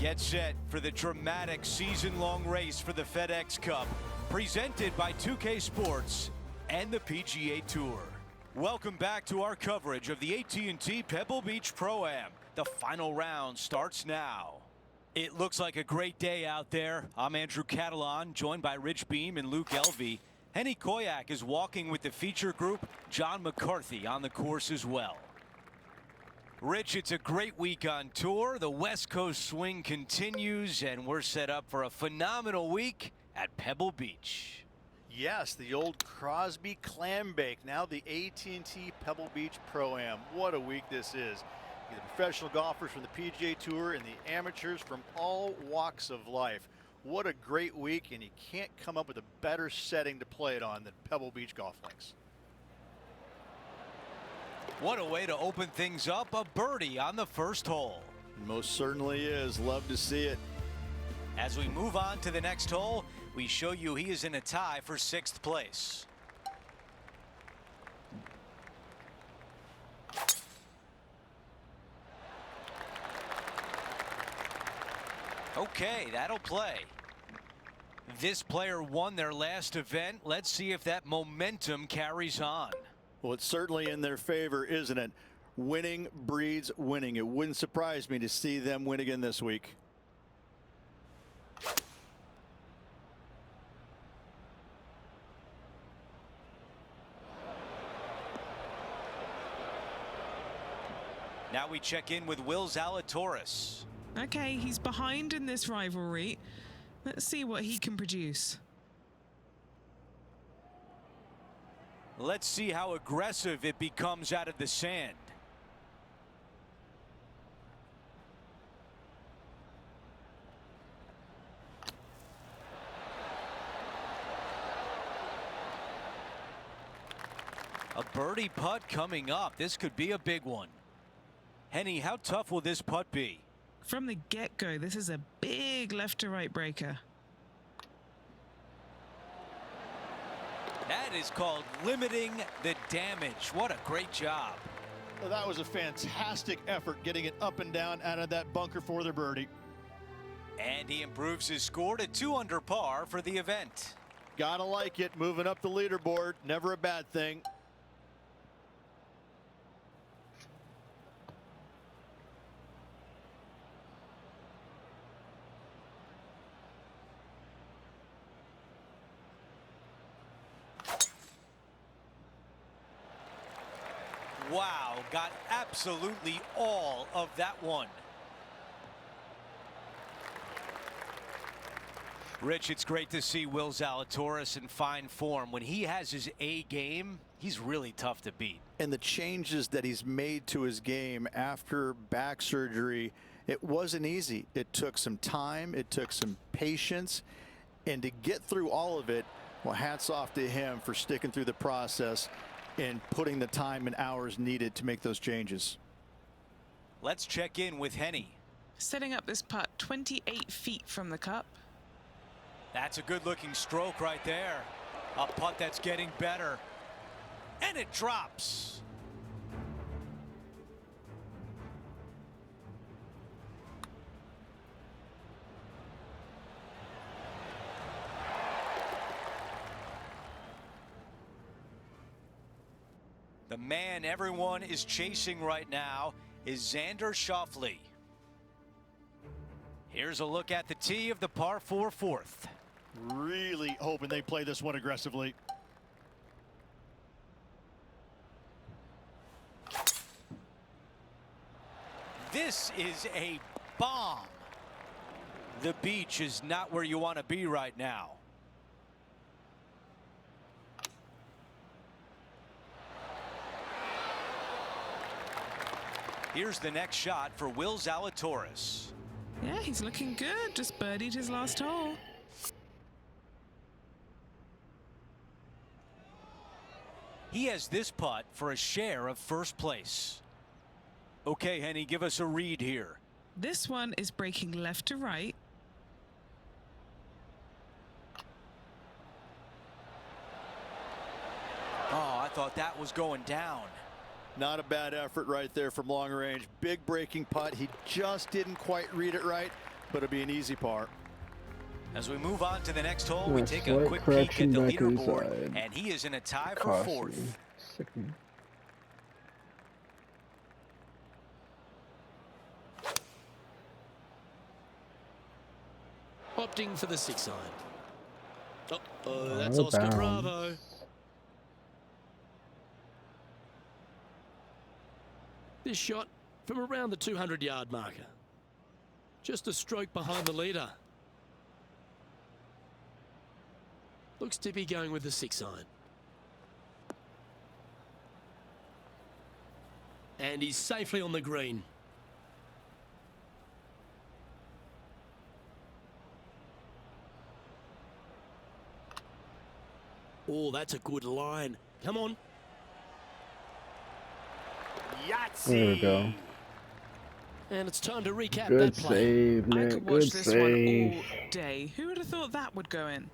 Get set for the dramatic season-long race for the FedEx Cup, presented by 2K Sports and the PGA Tour. Welcome back to our coverage of the AT&T Pebble Beach Pro-Am. The final round starts now. It looks like a great day out there. I'm Andrew Catalan, joined by Rich Beam and Luke Elvey. Henny Koyak is walking with the feature group. John McCarthy on the course as well. Rich, it's a great week on tour. The West Coast swing continues, and we're set up for a phenomenal week at Pebble Beach. Yes, the old Crosby clam bake, now the AT&T Pebble Beach Pro-Am. What a week this is. The professional golfers from the PGA Tour and the amateurs from all walks of life. What a great week, and you can't come up with a better setting to play it on than Pebble Beach golf links. What a way to open things up. A birdie on the first hole. Most certainly is. Love to see it. As we move on to the next hole, we show you he is in a tie for 6th place. Okay, that'll play. This player won their last event. Let's see if that momentum carries on. Well, it's certainly in their favor, isn't it? Winning breeds winning. It wouldn't surprise me to see them win again this week. Now we check in with Will Zalatoris. Okay, he's behind in this rivalry. Let's see what he can produce. Let's see how aggressive it becomes out of the sand. A birdie putt coming up. This could be a big one. Henny, how tough will this putt be? From the get-go, this is a big left to right breaker. That is called limiting the damage. What a great job. Well, that was a fantastic effort getting it up and down out of that bunker for the birdie. And he improves his score to 2 under par for the event. Gotta like it. Moving up the leaderboard. Never a bad thing. Wow, got absolutely all of that one. Rich, it's great to see Will Zalatoris in fine form. When he has his A game, he's really tough to beat. And the changes that he's made to his game after back surgery, it wasn't easy. It took some time, it took some patience, and to get through all of it, well, hats off to him for sticking through the process and putting the time and hours needed to make those changes. Let's check in with Henny. Setting up this putt 28 feet from the cup. That's a good looking stroke right there. A putt that's getting better. And it drops. The man everyone is chasing right now is Xander Schauffele. Here's a look at the tee of the par 4 fourth. Really hoping they play this one aggressively. This is a bomb. The beach is not where you want to be right now. Here's the next shot for Will Zalatoris. Yeah, he's looking good. Just birdied his last hole. He has this putt for a share of first place. Okay, Henny, give us a read here. This one is breaking left to right. Oh, I thought that was going down. Not a bad effort right there from long range. Big breaking putt. He just didn't quite read it right, but it'll be an easy par. As we move on to the next hole, we Yeah, take a slight quick peek at correction the back leaderboard, inside. and he is in a tie for Costly. fourth. Sickening. Opting for the 6-iron. Oh, that's Out of Oscar bounds. Bravo. This shot from around the 200-yard marker. Just a stroke behind the leader. Looks to be going with the 6-iron. And he's safely on the green. Oh, that's a good line. Come on. Yahtzee! There we go. And it's time to recap Good that play. save, I Nick. could watch Good this save. one all day. Who would have thought that would go in?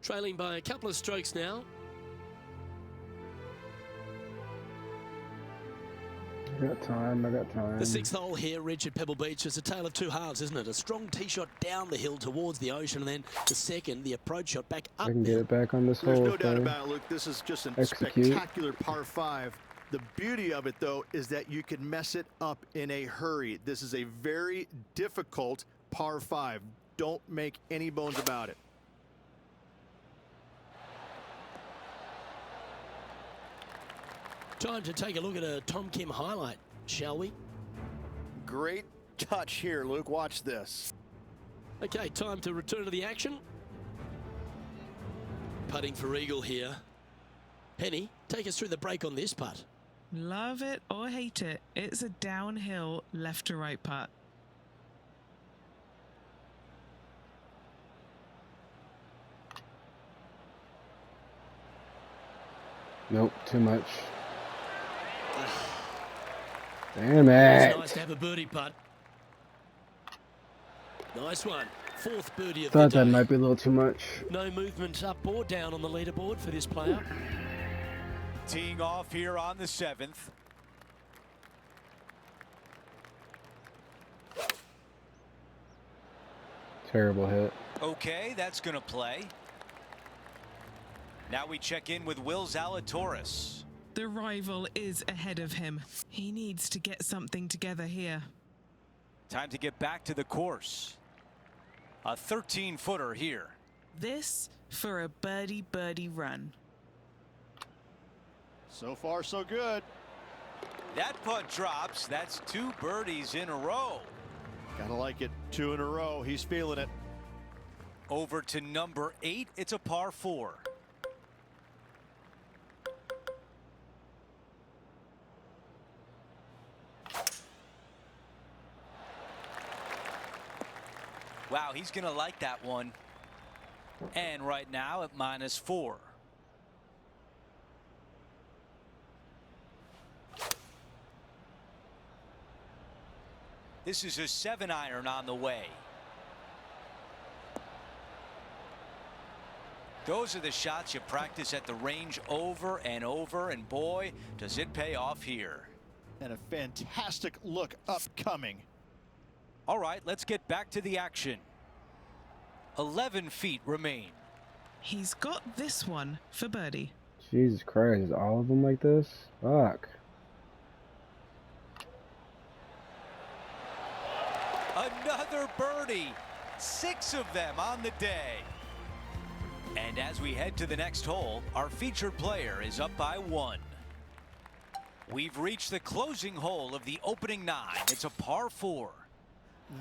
Trailing by a couple of strokes now. I got time. I got time. The 6th hole here, Ridge at Pebble Beach, is a tale of two halves, isn't it? A strong tee shot down the hill towards the ocean, and then the second, the approach shot back up. I can get it back on this There's hole. no doubt okay? about it, Luke. This is just a Execute. spectacular par 5. The beauty of it, though, is that you can mess it up in a hurry. This is a very difficult par 5. Don't make any bones about it. Time to take a look at a Tom Kim highlight, shall we? Great touch here, Luke. Watch this. Okay, time to return to the action. Putting for eagle here. Penny, take us through the break on this putt. Love it or hate it, it's a downhill left to right putt. Nope, too much. Damn it. It's nice to have a birdie putt. Nice one. 4th birdie of the Thought day. that might be a little too much. No movement up or down on the leaderboard for this player. Teeing off here on the 7th. Terrible hit. Okay, that's going to play. Now we check in with Will Zalatoris. The rival is ahead of him. He needs to get something together here. Time to get back to the course. A 13-footer here. This for a birdie run. So far, so good. That putt drops. That's 2 birdies in a row. Gotta like it. 2 in a row. He's feeling it. Over to number 8. It's a par 4. Wow, he's going to like that one. And right now at -4. This is a 7-iron on the way. Those are the shots you practice at the range over and over, and boy, does it pay off here. And a fantastic look upcoming. All right, let's get back to the action. 11 feet remain. He's got this one for birdie. Jesus Christ, is all of them like this? Fuck. Another birdie. 6 of them on the day. And as we head to the next hole, our featured player is up by 1. We've reached the closing hole of the opening 9. It's a par 4.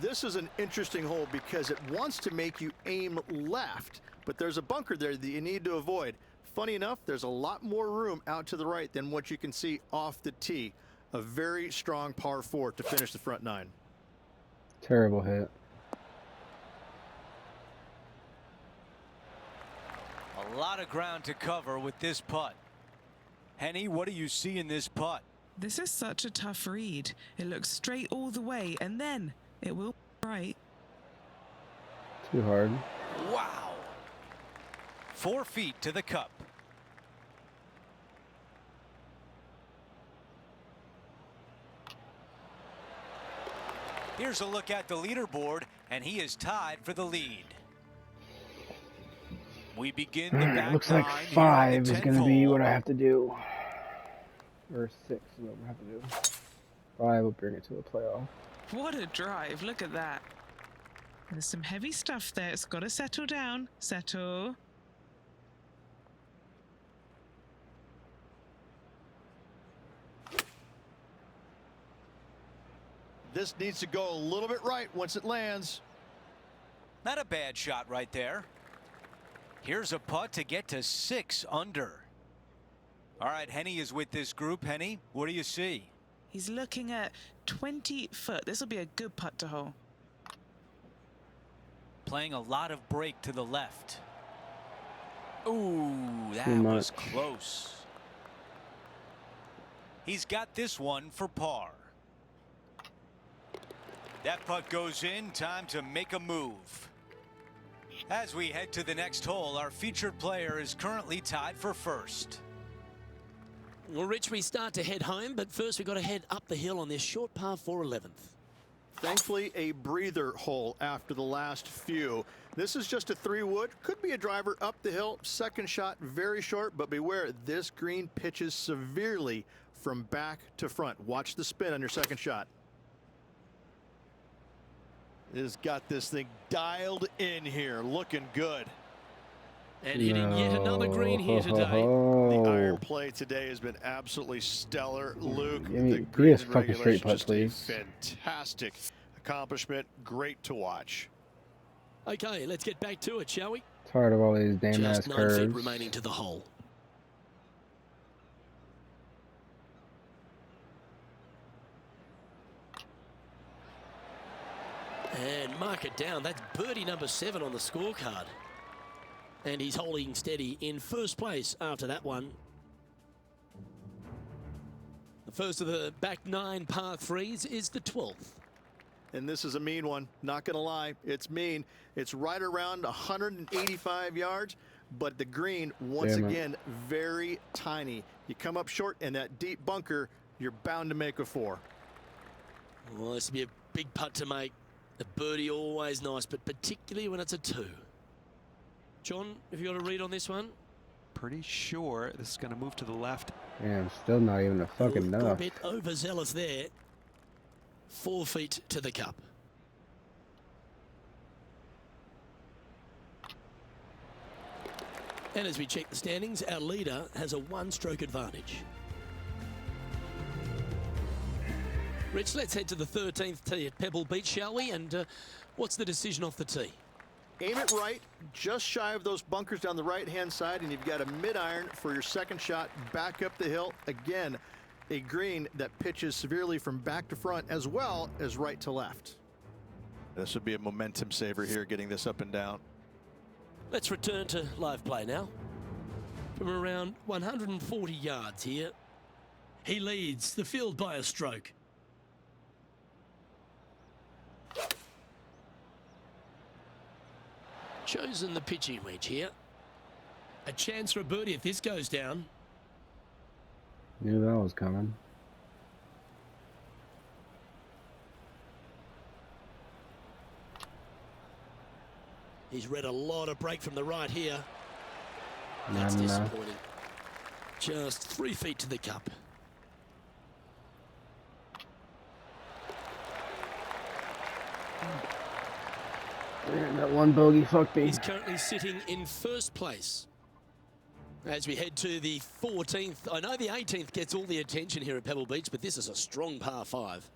This is an interesting hole because it wants to make you aim left, but there's a bunker there that you need to avoid. Funny enough, there's a lot more room out to the right than what you can see off the tee. A very strong par 4 to finish the front 9. Terrible hit. A lot of ground to cover with this putt. Henny, what do you see in this putt? This is such a tough read. It looks straight all the way, and then it will be right. Too hard. Wow. 4 feet to the cup. Here's a look at the leaderboard, and he is tied for the lead. We begin the back Looks nine like here on 5 the is 10th going to be hole. what I have to do. Or 6 is what I have to do. 5 will bring it to a playoff. What a drive. Look at that. There's some heavy stuff there. It's got to settle down. Settle. This needs to go a little bit right once it lands. Not a bad shot right there. Here's a putt to get to 6 under. All right, Henny is with this group. Henny, what do you see? He's looking at 20 foot. This will be a good putt to hole. Playing a lot of break to the left. Ooh, that Too was much. close. He's got this one for par. That putt goes in. Time to make a move. As we head to the next hole, our featured player is currently tied for first. Well, Rich, we start to head home, but first we've got to head up the hill on this short par 4 11th. Thankfully, a breather hole after the last few. This is just a 3-wood. Could be a driver up the hill. Second shot, very short, but beware, this green pitches severely from back to front. Watch the spin on your second shot. Has got this thing dialed in here, looking good. And hitting yet another green here today. The iron play today has been absolutely stellar. Luke, Give me the a greens and fucking straight regulation, putt, just a please. fantastic accomplishment. Great to watch. Okay, let's get back to it, shall we? Tired of all these damn ass Just 9 curves. feet remaining to the hole. And mark it down. That's birdie number 7 on the scorecard. And he's holding steady in first place after that one. The first of the back 9 par 3s is the 12th. And this is a mean one, not gonna lie, it's mean. It's right around 185 yards, but the green, once Damn it. again, very tiny. You come up short in that deep bunker, you're bound to make a 4. Well, this will be a big putt to make. A birdie always nice, but particularly when it's a 2. John, have you got a read on this one? Pretty sure this is going to move to the left. Damn, still not even a fucking A enough. bit overzealous there. 4 feet to the cup. And as we check the standings, our leader has a 1-stroke advantage. Rich, let's head to the 13th tee at Pebble Beach, shall we? And what's the decision off the tee? Aim it right, just shy of those bunkers down the right-hand side, and you've got a mid-iron for your second shot back up the hill. Again, a green that pitches severely from back to front as well as right to left. This would be a momentum saver here, getting this up and down. Let's return to live play now. From around 140 yards here, he leads the field by a stroke. Chosen the pitching wedge here. A chance for a birdie if this goes down. Knew that was coming. He's read a lot of break from the right here. Not That's enough. disappointing. Just 3 feet to the cup. Man, that one bogey fucked me. He's currently sitting in first place. As we head to the 14th, I know the 18th gets all the attention here at Pebble Beach, but this is a strong par 5.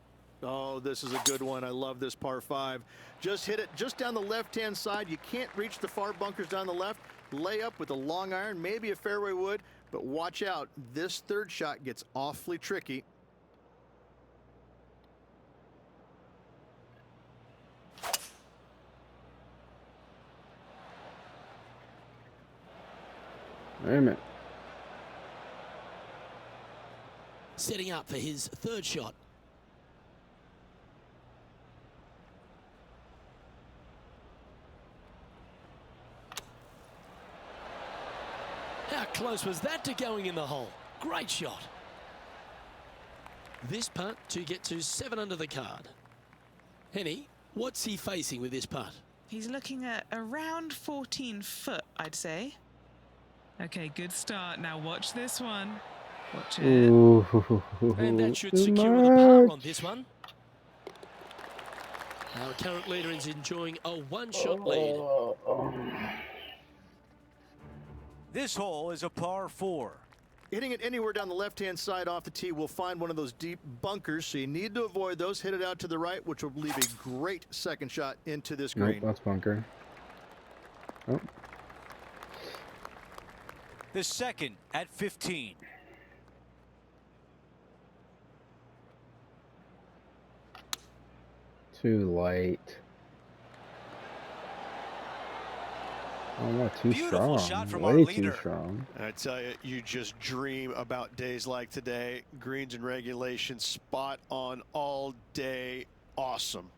Oh, this is a good one. I love this par 5. Just hit it just down the left-hand side. You can't reach the far bunkers down the left. Lay up with a long iron, maybe a fairway wood, but watch out. This third shot gets awfully tricky. Damn it. Setting up for his third shot. close was that to going in the hole? Great shot. This putt to get to 7 under the card. Henny, what's he facing with this putt? He's looking at around 14 foot, I'd say. Okay, good start. Now watch this one. Watch it. Ooh, And that should too secure the par on much. this one. Our current leader is enjoying a one-shot lead. This hole is a par 4. Hitting it anywhere down the left-hand side off the tee will find one of those deep bunkers, so you need to avoid those. Hit it out to the right, which will leave a great second shot into this Nope, green. that's bunker. Oh, The second at 15. too light. Oh, not too Beautiful strong. shot from our Way leader. too strong. I tell you, you just dream about days like today. Greens and regulation, spot on all day. Awesome.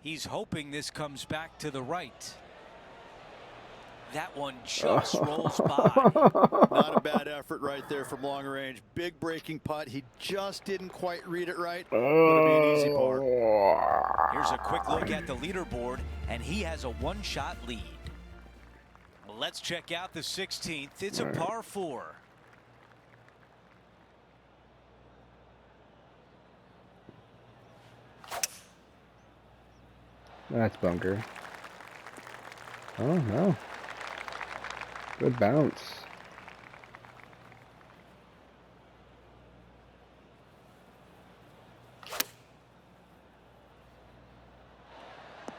He's hoping this comes back to the right. That one just rolls by. Not a bad effort right there from long range. Big breaking putt. He just didn't quite read it right. It'll be an easy par. Here's a quick look at the leaderboard, and he has a one-shot lead. Let's check out the 16th. It's a par 4. That's bunker. Oh no. Good bounce.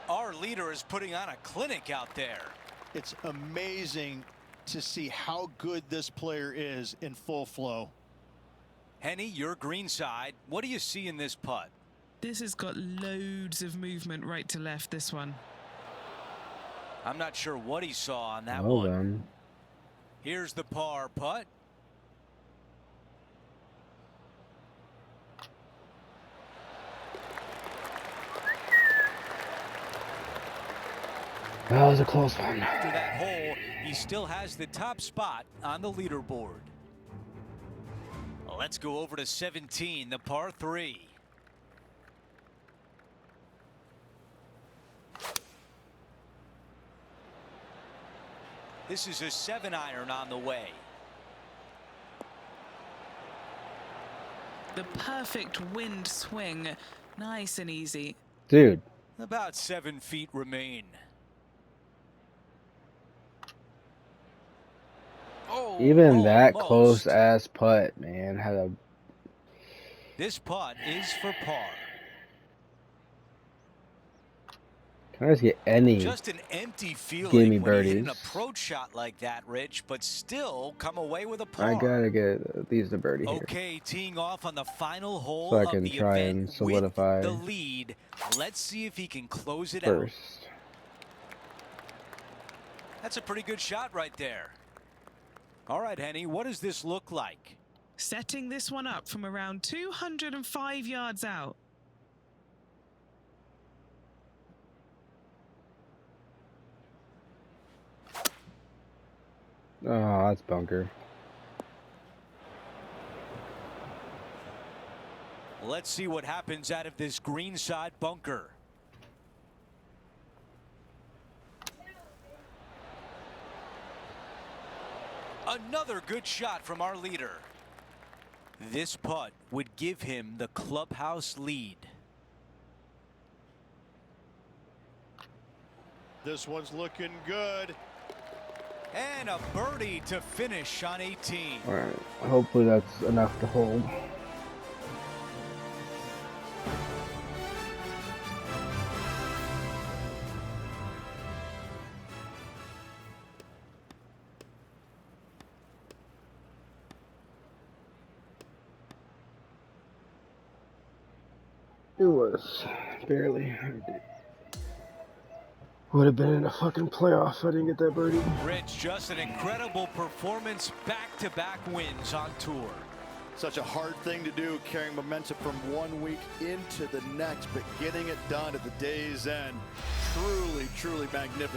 Our leader is putting on a clinic out there. It's amazing to see how good this player is in full flow. Henny, your green side. What do you see in this putt? This has got loads of movement right to left, this one. I'm not sure what he saw on that Well one. done. Here's the par putt. That was a close one. After that hole, he still has the top spot on the leaderboard. Let's go over to 17, the par 3. This is a 7-iron on the way. The perfect wind swing. Nice and easy. Dude. About 7 feet remain. Oh, Even that almost. close ass putt, man, had a. This putt is for par. Can I just get any? Just an empty Give feeling me when you hit an birdies. approach shot like that, Rich, but still come away with a par. I gotta get at least a birdie here. Okay, teeing off on the final hole So I of can the try event and solidify with the lead. Let's see if he can close it out. First. That's a pretty good shot right there. All right, Henny, what does this look like? Setting this one up from around 205 yards out. Oh, that's bunker. Let's see what happens out of this greenside bunker. Another good shot from our leader. This putt would give him the clubhouse lead. This one's looking good. And a birdie to finish on 18. All right. Hopefully that's enough to hold. It was barely. Would have been in a fucking playoff if I didn't get that birdie. Rich, just an incredible performance, back-to-back wins on tour. Such a hard thing to do, carrying momentum from one week into the next, but getting it done at the day's end. Truly, truly magnificent.